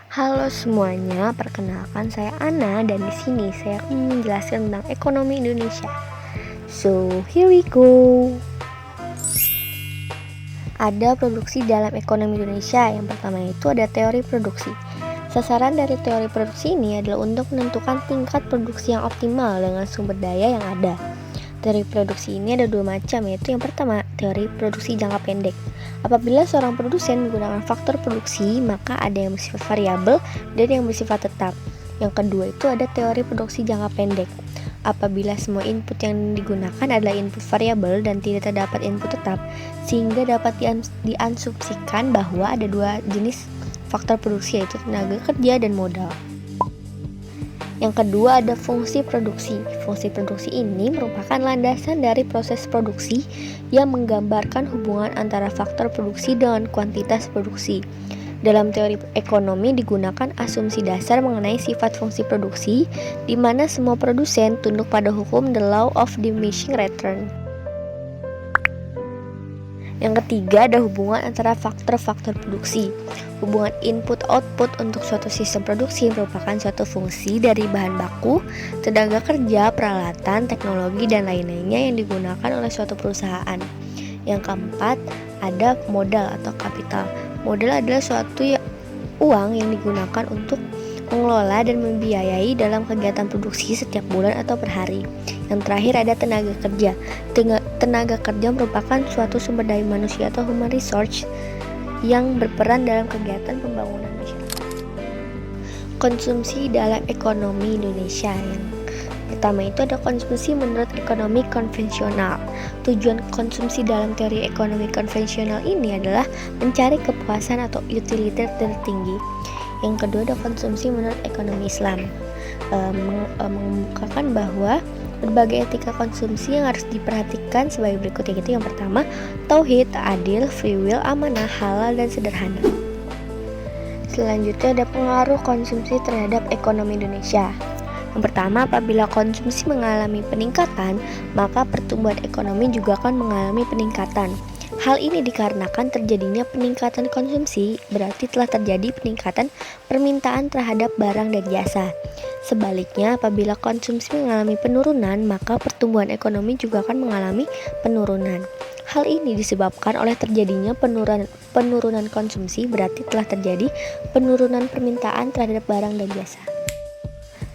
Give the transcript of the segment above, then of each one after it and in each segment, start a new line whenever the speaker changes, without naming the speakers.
Halo semuanya, perkenalkan saya Ana dan di sini saya akan menjelaskan tentang ekonomi Indonesia. So, here we go. Ada produksi dalam ekonomi Indonesia. Yang pertama itu ada teori produksi. Sasaran dari teori produksi ini adalah untuk menentukan tingkat produksi yang optimal dengan sumber daya yang ada. Teori produksi ini ada dua macam, yaitu yang pertama, teori produksi jangka pendek. Apabila seorang produsen menggunakan faktor produksi, maka ada yang bersifat variabel dan yang bersifat tetap. Yang kedua itu ada teori produksi jangka pendek. Apabila semua input yang digunakan adalah input variabel dan tidak terdapat input tetap, sehingga dapat diasumsikan bahwa ada dua jenis faktor produksi, yaitu tenaga kerja dan modal. Yang kedua ada fungsi produksi. Fungsi produksi ini merupakan landasan dari proses produksi yang menggambarkan hubungan antara faktor produksi dengan kuantitas produksi. Dalam teori ekonomi digunakan asumsi dasar mengenai sifat fungsi produksi, di mana semua produsen tunduk pada hukum the law of diminishing return. Yang ketiga ada hubungan antara faktor-faktor produksi. Hubungan input-output untuk suatu sistem produksi merupakan suatu fungsi dari bahan baku, tenaga kerja, peralatan, teknologi, dan lain-lainnya yang digunakan oleh suatu perusahaan. Yang keempat ada modal atau kapital. Modal adalah suatu uang yang digunakan untuk mengelola dan membiayai dalam kegiatan produksi setiap bulan atau per hari. Yang terakhir ada tenaga kerja. Tenaga kerja merupakan suatu sumber daya manusia atau human resource yang berperan dalam kegiatan pembangunan masyarakat. Konsumsi dalam ekonomi Indonesia. Yang pertama itu ada konsumsi menurut ekonomi konvensional. Tujuan konsumsi dalam teori ekonomi konvensional ini adalah mencari kepuasan atau utility tertinggi. Yang kedua ada konsumsi menurut ekonomi Islam, mengemukakan bahwa berbagai etika konsumsi yang harus diperhatikan sebagai berikut, yaitu yang pertama, tauhid, adil, free will, amanah, halal, dan sederhana. Selanjutnya ada pengaruh konsumsi terhadap ekonomi Indonesia. Yang pertama, apabila konsumsi mengalami peningkatan, maka pertumbuhan ekonomi juga akan mengalami peningkatan. Hal ini dikarenakan terjadinya peningkatan konsumsi, berarti telah terjadi peningkatan permintaan terhadap barang dan jasa. Sebaliknya, apabila konsumsi mengalami penurunan, maka pertumbuhan ekonomi juga akan mengalami penurunan. Hal ini disebabkan oleh terjadinya penurunan konsumsi, berarti telah terjadi penurunan permintaan terhadap barang dan jasa.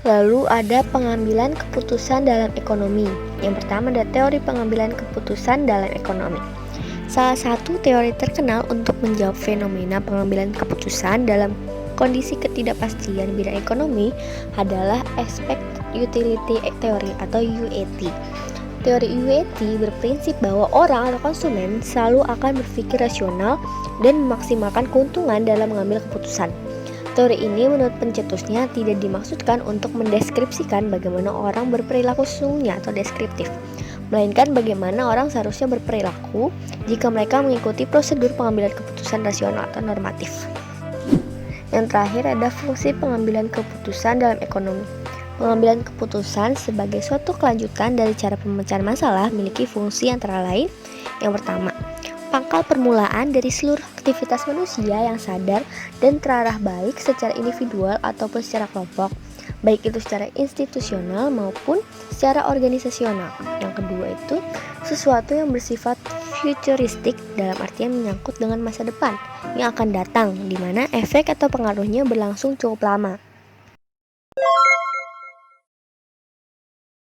Lalu ada pengambilan keputusan dalam ekonomi. Yang pertama ada teori pengambilan keputusan dalam ekonomi. Salah satu teori terkenal untuk menjawab fenomena pengambilan keputusan dalam kondisi ketidakpastian bidang ekonomi adalah Expected Utility Theory atau UAT. Teori UAT berprinsip bahwa orang atau konsumen selalu akan berpikir rasional dan memaksimalkan keuntungan dalam mengambil keputusan. Teori ini menurut pencetusnya tidak dimaksudkan untuk mendeskripsikan bagaimana orang berperilaku sesungguhnya atau deskriptif, melainkan bagaimana orang seharusnya berperilaku jika mereka mengikuti prosedur pengambilan keputusan rasional atau normatif. Yang terakhir ada fungsi pengambilan keputusan dalam ekonomi. Pengambilan keputusan sebagai suatu kelanjutan dari cara pemecahan masalah memiliki fungsi antara lain. Yang pertama, pangkal permulaan dari seluruh aktivitas manusia yang sadar dan terarah baik secara individual ataupun secara kelompok, baik itu secara institusional maupun secara organisasional. Yang kedua itu sesuatu yang bersifat futuristik, dalam artian menyangkut dengan masa depan yang akan datang, di mana efek atau pengaruhnya berlangsung cukup lama.